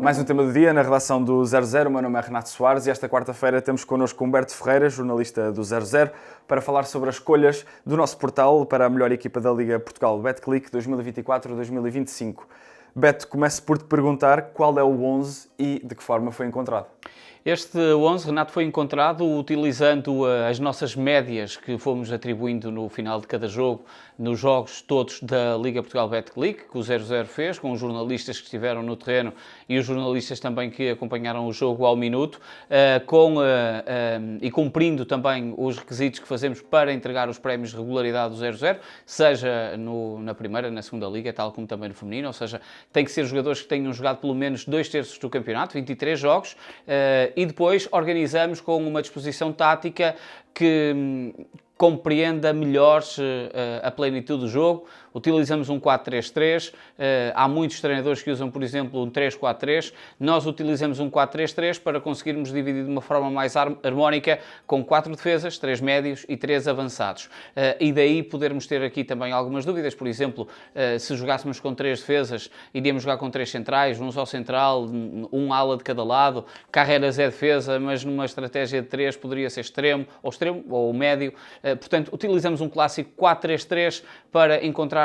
Mais um tema do dia na redação do 00. O meu nome é Renato Soares e esta quarta-feira temos connosco Humberto Ferreira, jornalista do 00, para falar sobre as escolhas do nosso portal para a melhor equipa da Liga Portugal Betclic 2024-2025. Beto, começo por te perguntar qual é o 11 e de que forma foi encontrado. Este 11, Renato, foi encontrado utilizando as nossas médias que fomos atribuindo no final de cada jogo, nos jogos todos da Liga Portugal Betclic, que o 00 fez, com os jornalistas que estiveram no terreno e os jornalistas também que acompanharam o jogo ao minuto, e cumprindo também os requisitos que fazemos para entregar os prémios de regularidade do 00, seja na primeira, na segunda Liga, tal como também no feminino, ou seja, tem que ser jogadores que tenham jogado pelo menos 2/3 do campeonato, 23 jogos, e depois organizamos com uma disposição tática que compreenda melhor a plenitude do jogo. Utilizamos um 4-3-3, há muitos treinadores que usam, por exemplo, um 3-4-3, nós utilizamos um 4-3-3 para conseguirmos dividir de uma forma mais harmónica, com 4 defesas, 3 médios e 3 avançados. E daí podermos ter aqui também algumas dúvidas, por exemplo, se jogássemos com 3 defesas, iríamos jogar com 3 centrais, um só central, um ala de cada lado, Carreras é defesa, mas numa estratégia de 3 poderia ser extremo ou médio. Portanto, utilizamos um clássico 4-3-3 para encontrarmos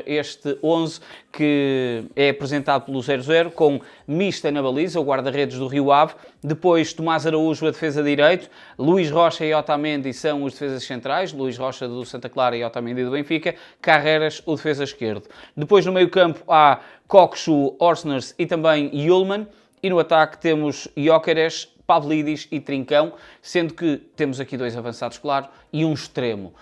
este 11 que é apresentado pelo 00, com Mista na baliza, o guarda-redes do Rio Ave, depois Tomás Araújo a defesa direito, Luís Rocha e Otamendi são os defesas centrais, Luís Rocha do Santa Clara e Otamendi do Benfica, Carreras o defesa esquerdo. Depois no meio campo há Kokshu, Orsners e também Yulman, e no ataque temos Gyökeres, Pavlidis e Trincão, sendo que temos aqui 2 avançados, claro, e um extremo.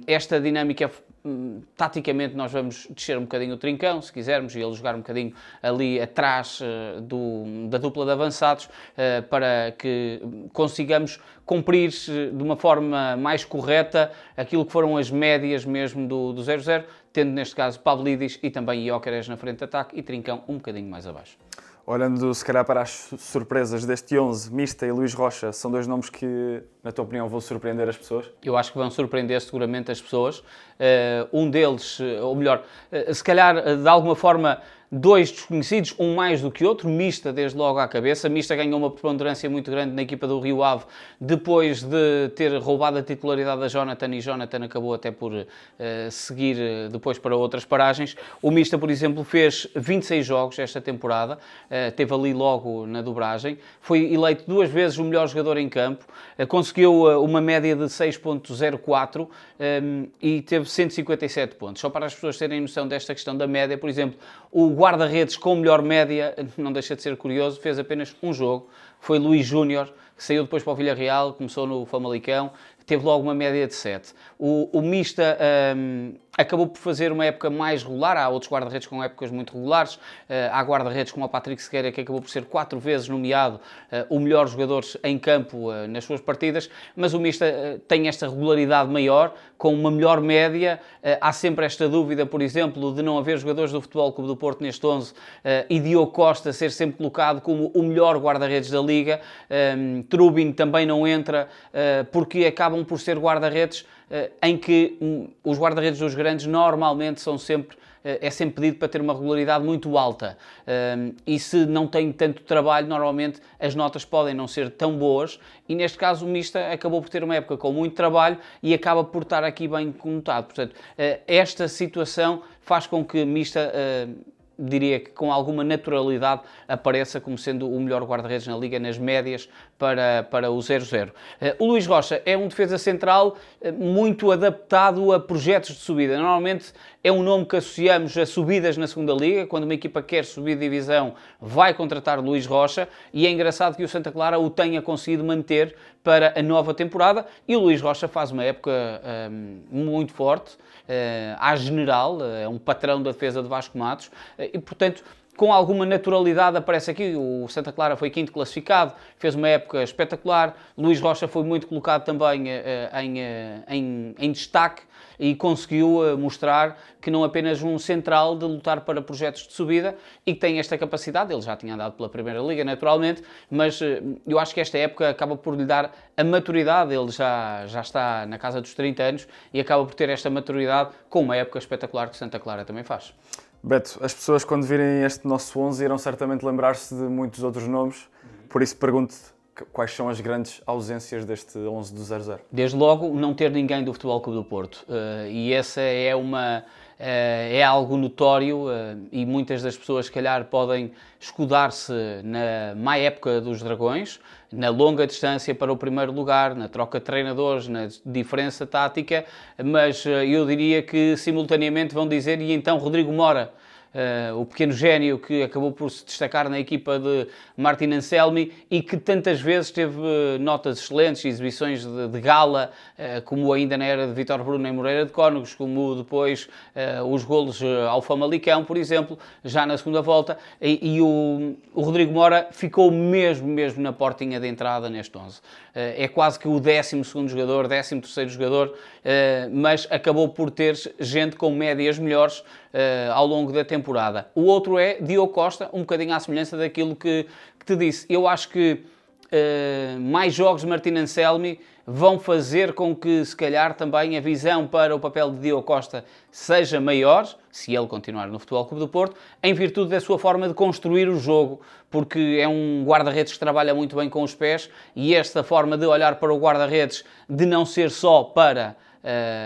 Esta dinâmica, taticamente, nós vamos descer um bocadinho o Trincão, se quisermos, e ele jogar um bocadinho ali atrás da dupla de avançados, para que consigamos cumprir de uma forma mais correta aquilo que foram as médias mesmo do 00, tendo neste caso Pavlidis e também Gyökeres na frente de ataque e Trincão um bocadinho mais abaixo. Olhando, se calhar, para as surpresas deste 11, Mista e Luís Rocha, são 2 nomes que, na tua opinião, vão surpreender as pessoas? Eu acho que vão surpreender seguramente as pessoas. Um deles, ou melhor, se calhar, de alguma forma, 2 desconhecidos, um mais do que outro, Mista desde logo à cabeça. Mista ganhou uma preponderância muito grande na equipa do Rio Ave, depois de ter roubado a titularidade da Jonathan, e Jonathan acabou até por seguir depois para outras paragens. O Mista, por exemplo, fez 26 jogos esta temporada, teve ali logo na dobragem, foi eleito 2 vezes o melhor jogador em campo, conseguiu uma média de 6.04 e teve 157 pontos. Só para as pessoas terem noção desta questão da média, por exemplo, o guarda-redes com melhor média, não deixa de ser curioso, fez apenas um jogo, foi Luís Júnior, que saiu depois para o Villarreal, começou no Famalicão, teve logo uma média de 7. O Mista acabou por fazer uma época mais regular, há outros guarda-redes com épocas muito regulares, há guarda-redes como o Patrick Sequeira, que acabou por ser 4 vezes nomeado o melhor jogador em campo nas suas partidas, mas o Mista tem esta regularidade maior, com uma melhor média. Há sempre esta dúvida, por exemplo, de não haver jogadores do Futebol Clube do Porto neste 11 e Diogo Costa ser sempre colocado como o melhor guarda-redes da Liga. Trubin também não entra, porque acabam por ser guarda-redes em que os guarda-redes dos grandes normalmente são sempre, é sempre pedido para ter uma regularidade muito alta, e se não tem tanto trabalho, normalmente as notas podem não ser tão boas, e neste caso o Mista acabou por ter uma época com muito trabalho e acaba por estar aqui bem conotado. Portanto, esta situação faz com que Mista, diria que com alguma naturalidade, apareça como sendo o melhor guarda-redes na Liga nas médias para o 00. O Luís Rocha é um defesa central muito adaptado a projetos de subida. Normalmente é um nome que associamos a subidas na segunda Liga. Quando uma equipa quer subir de divisão, vai contratar Luís Rocha, e é engraçado que o Santa Clara o tenha conseguido manter para a nova temporada, e o Luís Rocha faz uma época muito forte, à general, é um patrão da defesa de Vasco Matos, e portanto, com alguma naturalidade aparece aqui. O Santa Clara foi 5º classificado, fez uma época espetacular. Luís Rocha foi muito colocado também em destaque e conseguiu mostrar que não é apenas um central de lutar para projetos de subida e que tem esta capacidade. Ele já tinha andado pela Primeira Liga, naturalmente, mas eu acho que esta época acaba por lhe dar a maturidade. Ele já está na casa dos 30 anos e acaba por ter esta maturidade com uma época espetacular que Santa Clara também faz. Beto, as pessoas quando virem este nosso 11 irão certamente lembrar-se de muitos outros nomes, por isso pergunto-te quais são as grandes ausências deste 11 do 0-0. Desde logo, não ter ninguém do Futebol Clube do Porto. E essa é algo notório e muitas das pessoas, se calhar, podem escudar-se na má época dos Dragões, na longa distância para o primeiro lugar, na troca de treinadores, na diferença tática, mas eu diria que simultaneamente vão dizer: e então Rodrigo Mora, o pequeno gênio que acabou por se destacar na equipa de Martin Anselmi e que tantas vezes teve notas excelentes, exibições de gala, como ainda na era de Vítor Bruno em Moreira de Cónegos, como depois os golos ao Famalicão, por exemplo, já na segunda volta, e o Rodrigo Mora ficou mesmo na portinha de entrada neste 11. É quase que o 12º jogador, 13º jogador, mas acabou por ter gente com médias melhores ao longo da temporada. O outro é Diogo Costa, um bocadinho à semelhança daquilo que te disse. Eu acho que mais jogos de Martin Anselmi vão fazer com que, se calhar, também a visão para o papel de Diogo Costa seja maior, se ele continuar no Futebol Clube do Porto, em virtude da sua forma de construir o jogo, porque é um guarda-redes que trabalha muito bem com os pés e esta forma de olhar para o guarda-redes, de não ser só para,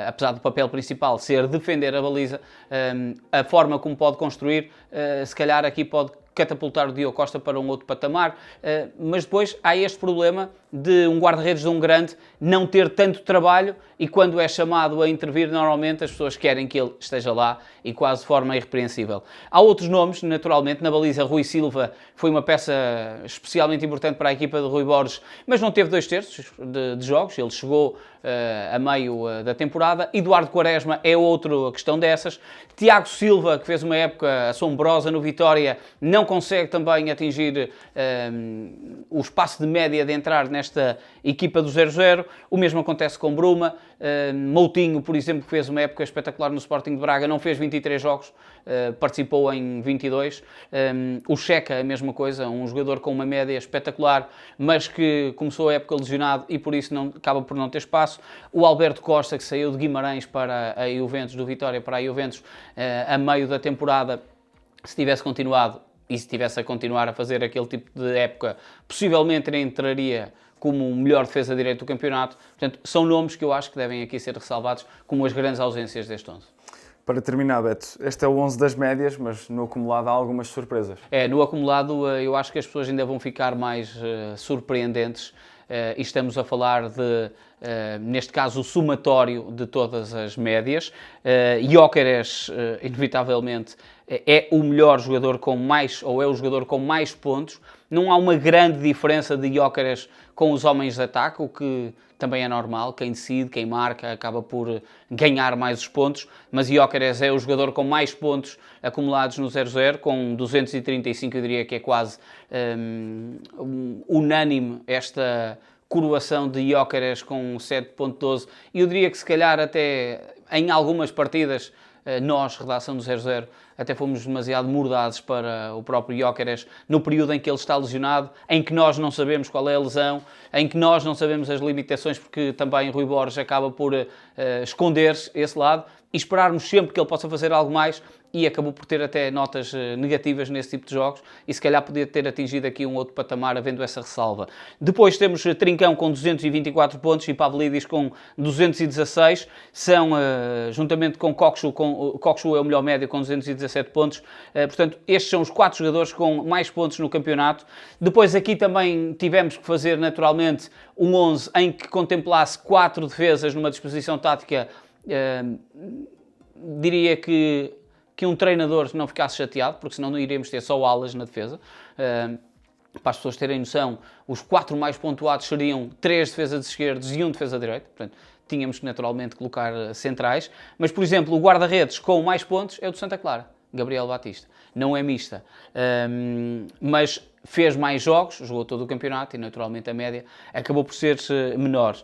apesar do papel principal ser defender a baliza, a forma como pode construir, se calhar aqui pode catapultar o Diogo Costa para um outro patamar, mas depois há este problema de um guarda-redes de um grande não ter tanto trabalho e quando é chamado a intervir, normalmente as pessoas querem que ele esteja lá e quase de forma irrepreensível. Há outros nomes, naturalmente, na baliza Rui Silva foi uma peça especialmente importante para a equipa de Rui Borges, mas não teve 2/3 de jogos, ele chegou a meio da temporada. Eduardo Quaresma é outra questão dessas. Tiago Silva, que fez uma época assombrosa no Vitória, não consegue também atingir o espaço de média de entrar nesta equipa do 0-0. O mesmo acontece com Bruma. Moutinho, por exemplo, que fez uma época espetacular no Sporting de Braga, não fez 23 jogos, participou em 22. O Checa, a mesma coisa, um jogador com uma média espetacular, mas que começou a época lesionado e por isso acaba por não ter espaço. O Alberto Costa, que saiu de Guimarães para a Juventus, do Vitória para a Juventus, a meio da temporada, se tivesse continuado e se tivesse a continuar a fazer aquele tipo de época, possivelmente entraria como o melhor defesa direito do campeonato. Portanto, são nomes que eu acho que devem aqui ser ressalvados como as grandes ausências deste 11. Para terminar, Beto, este é o 11 das médias, mas no acumulado há algumas surpresas. No acumulado eu acho que as pessoas ainda vão ficar mais surpreendentes e estamos a falar de, neste caso, o somatório de todas as médias. Gyökeres, inevitavelmente, é o melhor jogador com mais, ou é o jogador com mais pontos. Não há uma grande diferença de Gyökeres com os homens de ataque, o que também é normal. Quem decide, quem marca, acaba por ganhar mais os pontos. Mas Gyökeres é o jogador com mais pontos acumulados no 0-0, com 235, eu diria que é quase unânime esta coroação de Gyökeres com 7.12. E eu diria que se calhar até em algumas partidas nós, redação do 0-0, até fomos demasiado mordazes para o próprio Gyökeres no período em que ele está lesionado, em que nós não sabemos qual é a lesão, em que nós não sabemos as limitações, porque também Rui Borges acaba por esconder esse lado, e esperarmos sempre que ele possa fazer algo mais, e acabou por ter até notas negativas nesse tipo de jogos, e se calhar podia ter atingido aqui um outro patamar, havendo essa ressalva. Depois temos Trincão com 224 pontos e Pavlidis com 216, são, juntamente com Coxu é o melhor médio com 217 pontos, portanto, estes são os 4 jogadores com mais pontos no campeonato. Depois aqui também tivemos que fazer, naturalmente, um 11 em que contemplasse 4 defesas numa disposição tática, diria que um treinador não ficasse chateado, porque senão não iríamos ter só alas na defesa. Para as pessoas terem noção, os 4 mais pontuados seriam 3 defesas esquerdos e 1 defesa direito. Portanto, tínhamos que naturalmente colocar centrais. Mas, por exemplo, o guarda-redes com mais pontos é o do Santa Clara, Gabriel Batista. Não é mista, mas fez mais jogos, jogou todo o campeonato e naturalmente a média acabou por ser menor.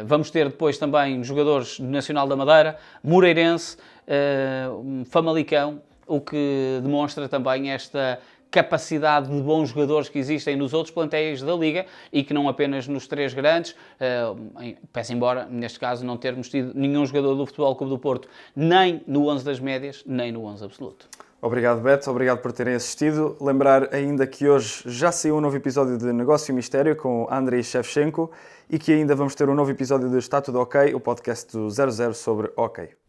Vamos ter depois também jogadores do Nacional da Madeira, Moreirense, Famalicão, o que demonstra também esta capacidade de bons jogadores que existem nos outros plantéis da Liga e que não apenas nos 3 grandes, peço embora, neste caso, não termos tido nenhum jogador do Futebol Clube do Porto, nem no 11 das médias, nem no 11 absoluto. Obrigado, Beto. Obrigado por terem assistido. Lembrar ainda que hoje já saiu um novo episódio de Negócio Mistério com Andrei Shevchenko e que ainda vamos ter um novo episódio de Está Tudo Ok, o podcast do 00 sobre hockey.